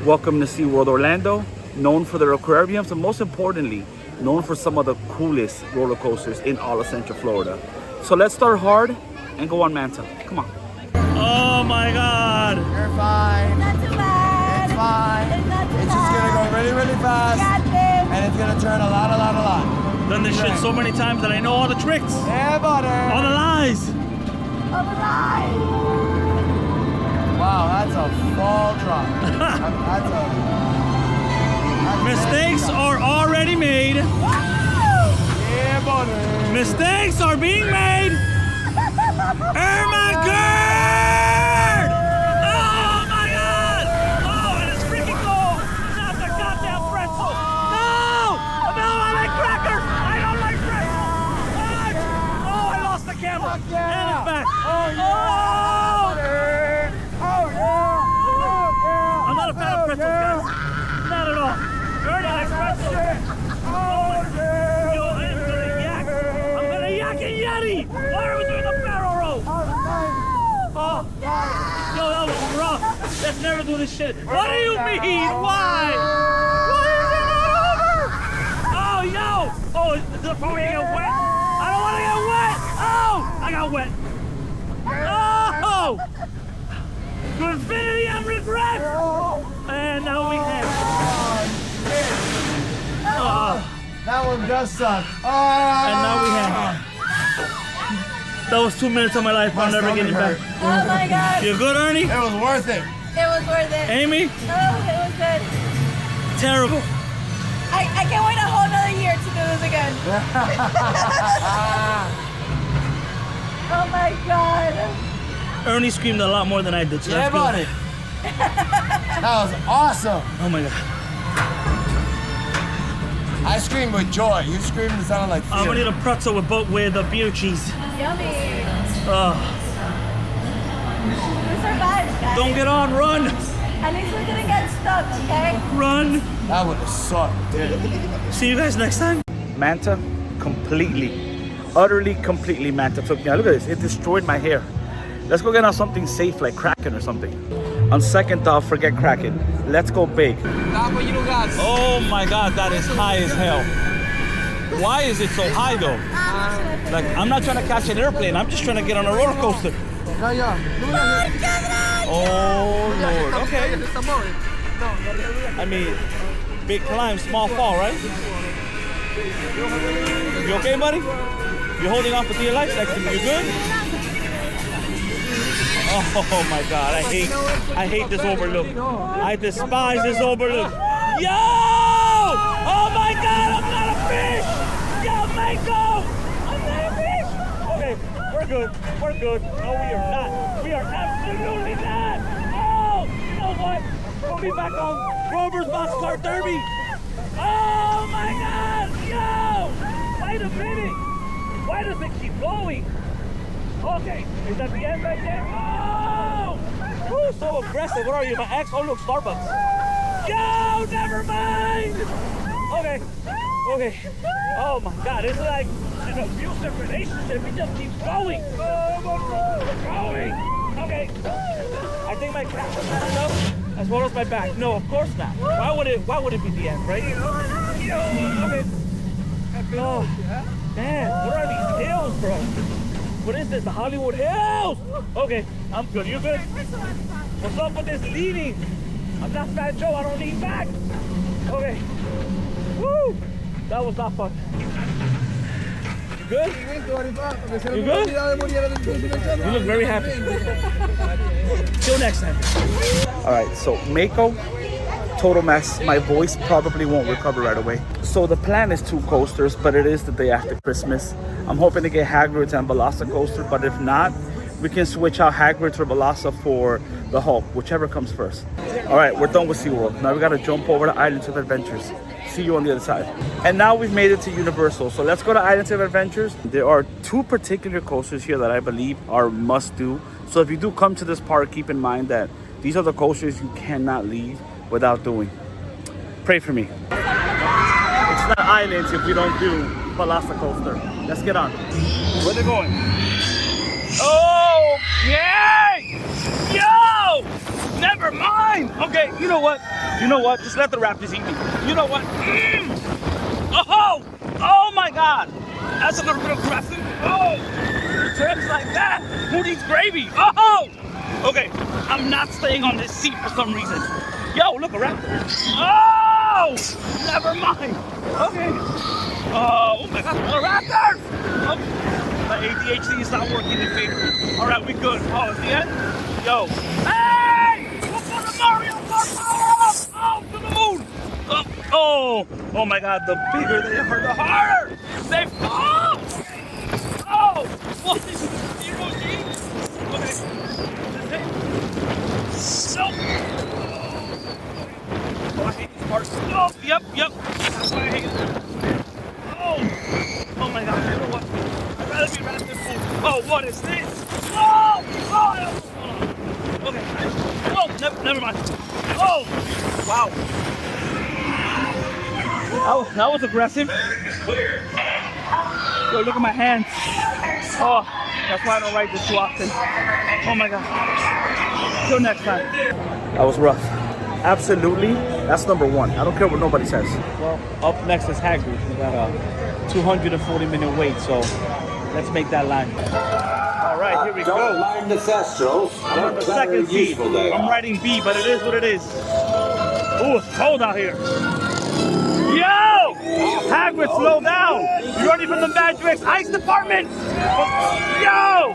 Welcome to SeaWorld Orlando, known for their aquariums and most importantly, known for some of the coolest roller coasters in all of Central Florida. So let's start hard and go on Manta. Come on. Oh my God. You're fine. Not too bad. It's fine. It's not too It's just gonna go really, really fast. Got this. And it's gonna turn a lot. Done this shit so many times that I know all the tricks. Yeah, buddy. All the lies. All right. Wow, that's a fall drop. Mistakes are already made. Yeah, buddy. Mistakes are being made. Oh my God! Oh my God! Oh, and it's freaking cold. Not the goddamn pretzel. No! No, I like crackers. I don't like pretzels. Oh, I lost the camera. And it's back. Oh, I'm not a fan of pretzels, guys. Not at all. You're not like pretzels. Yo, I'm gonna yak. I'm gonna yak and yeti. Why are we doing a barrel roll? Oh, yo, that was rough. Let's never do this shit. What do you mean? Why? Why is it not over? Oh, yo. Oh, is the phone gonna get wet? I don't want to get wet. Oh, I got wet. Oh, to infinity and regret. And now we have. That one does suck. And now we have. That was 2 minutes of my life. I'm never getting back. Oh my God. You good, Ernie? It was worth it. It was worth it. Amy? Oh, it was good. Terrible. I can't wait a whole nother year to do this again. Oh my God. Ernie screamed a lot more than I did. So Yeah, that's good. buddy. That was awesome. Oh my God. I screamed with joy. You screamed and sounded like fear. I'm gonna need a pretzel with beer cheese. Yummy. Oh. We survived, guys. Don't get on, run! At least we didn't get stuck, okay? Run! That would have sucked, dude. See you guys next time. Manta utterly completely Manta took me out. Look at this, it destroyed my hair. Let's go get on something safe like Kraken or something. On second thought, forget Kraken. Let's go big. Oh my God, that is high as hell. Why is it so high though? Like, I'm not trying to catch an airplane, I'm just trying to get on a roller coaster. Oh Lord, okay. I mean, big climb, small fall, right? You okay, buddy? You holding on for dear life next to me, you good? Oh my God, I hate this overlook. I despise this overlook. Yo! Oh my God, I'm not a fish! Yo, Mako! I'm not a fish! Okay, we're good. No, we are not. We are absolutely not! Oh, you know what? Put me back on Grover's Boxcar Derby! Oh my God! Yo! Wait a minute! Why does it keep going? Okay, is that the end right there? Oh! Who's so aggressive? What are you, my ex? Oh, look, Starbucks. Yo, never mind! Okay. Oh my God, it's like an abusive relationship. It just keeps going. Going. Okay. I think my cat was not enough, as well as my back. No, of course not. Why would it be the end, right? Okay. Oh, man, what are these hills, bro? What is this, the Hollywood Hills? Okay, I'm good. You good? What's up with this leaning? I'm not Fat Joe. I don't lean back. Okay. Woo! That was not fun. You good? You good? You look very happy. Till next time. All right, so Mako, total mess. My voice probably won't recover right away. So the plan is 2 coasters, but it is the day after Christmas. I'm hoping to get Hagrid's and Velocicoaster, but if not, we can switch out Hagrid's or Veloci for the Hulk, whichever comes first. All right, we're done with SeaWorld. Now we gotta jump over to Islands of Adventures. See you on the other side. And now we've made it to Universal. So let's go to Islands of Adventures. There are 2 particular coasters here that I believe are must do. So if you do come to this park, keep in mind that these are the coasters you cannot leave without doing. Pray for me. It's not Islands if we don't do Velocicoaster. Let's get on. Where they going? Oh, yay! Yo! Never mind. Okay, you know what? You know what? Just let the raptors eat me. You know what? Oh! Oh my God! That's a little bit aggressive. Oh! Trips like that. Who needs gravy? Oh! Okay, I'm not staying on this seat for some reason. Yo, look, a raptor. Oh! Never mind. Okay. Oh my God, a raptor! Okay. My ADHD is not working in favor. All right, we good. Oh, it's the end? Yo. Hey! We're going to Mario Kart power up! Oh, to the moon! Oh my God, the bigger they are, the harder! They fall! Oh! What is it? Zero G? Okay. So. Oh, I hate this part. Oh, yep. That's why I hate it. Oh my God, you know what? I'd rather be wrapped in food. Oh, what is this? Oh! Okay. Oh, never mind. Oh! Wow. Oh, that was aggressive. Yo, look at my hands. Oh, that's why I don't ride this too often. Oh my God. Till next time. That was rough. Absolutely. That's number one. I don't care what nobody says. Well, up next is Hagrid. We got a 240-minute wait, so let's make that line. All right, here we go. Don't mind the thestrals. I'm on the second seat. I'm riding B, but it is what it is. Ooh, it's cold out here. Yo! Hagrid, slow down! You're running from the Magic's ice department! Yo!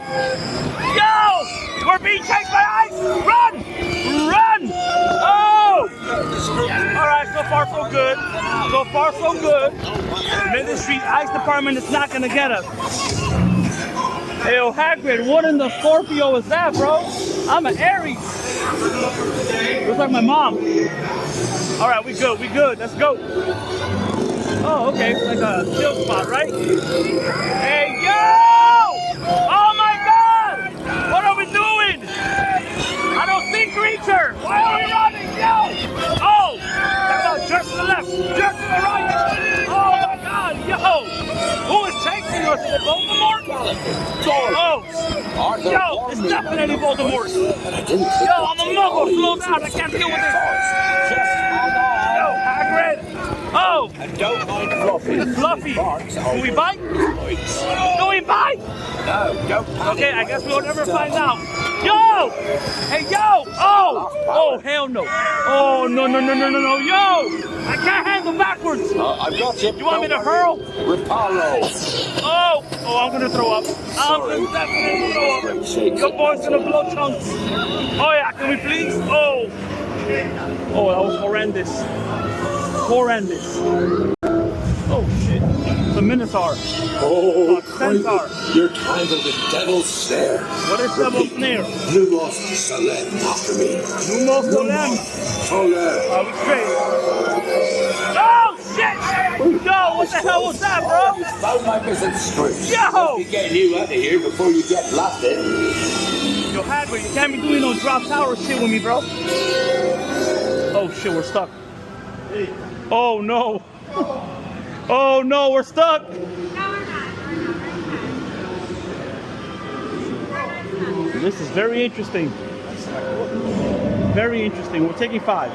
Yo! We're being chased by ice! Run! Run! Oh! Alright, so far so good. So far so good. Ministry Ice Department is not gonna get us. Hey, yo, Hagrid, what in the Scorpio is that, bro? I'm an Aries. Looks like my mom. Alright, we good, let's go. Oh, okay, it's like a chill spot, right? Hey, yo! Oh my God! What are we doing? I don't see creature! Why are we running? Yo! Oh! Jerk to the left! Jerk to the right! Oh my God! Yo! Who is chasing us? Is it Voldemort? Oh! Yo! It's definitely Voldemort! Yo, I'm a Mako! Slow down! I can't deal with this! Yo, Hagrid! Oh! And don't mind Fluffy. It's Fluffy! Do we bite? Do we bite? No, don't panic. Okay, I guess we'll never find out. Yo! Hey, yo! Oh! Oh, hell no. Oh, no. Yo! I can't handle backwards. I've got you. You want me to hurl? Reparo. Oh! Oh, I'm gonna throw up. I'm definitely gonna throw up. Your boy's gonna blow chunks. Oh, yeah, can we please? Oh! Oh, that was horrendous. Horrendous. Oh, shit. It's a Minotaur. Oh, Centaur. you're kind of the devil's snare. What is devil's snare? Lumos Salem after me. Lumos Salem. Soler. Are we straight? Oh, shit! Yo, what the hell was that, bro? Found my missing string. Yo! Be getting you out of here before you get blasted. Yo, Hagrid, you can't be doing no drop tower shit with me, bro. Oh, shit, we're stuck. Oh, no. Oh, no, we're stuck. This is very interesting. Very interesting. We're taking 5.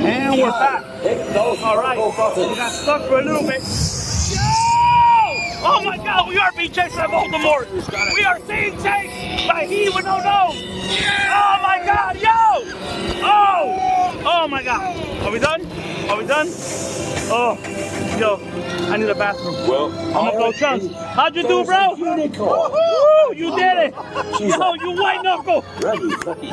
And we're back. All right. We got stuck for a little bit. Yo! Oh my God, we are being chased by Voldemort. We are being chased by he with no nose. Oh my God, yo! Oh! Oh my God. Are we done? Are we done? Oh, yo, I need a bathroom. Well, I'm gonna blow chunks. How'd you do, bro? Woo! You did it! Yo, you white knuckle!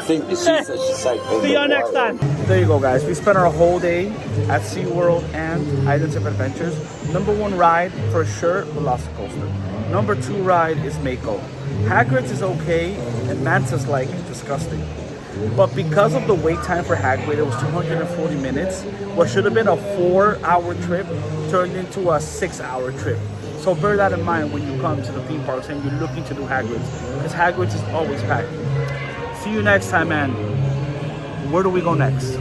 See you next time. There you go, guys. We spent our whole day at SeaWorld and Islands of Adventures. Number 1 ride, for sure, Velocicoaster. Number 2 ride is Mako. Hagrid's is okay, and Manta's like disgusting. But because of the wait time for Hagrid, it was 240 minutes. What should have been a 4-hour trip turned into a 6-hour trip. So bear that in mind when you come to the theme parks and you're looking to do Hagrid's, because Hagrid's is always packed. See you next time, man. Where do we go next?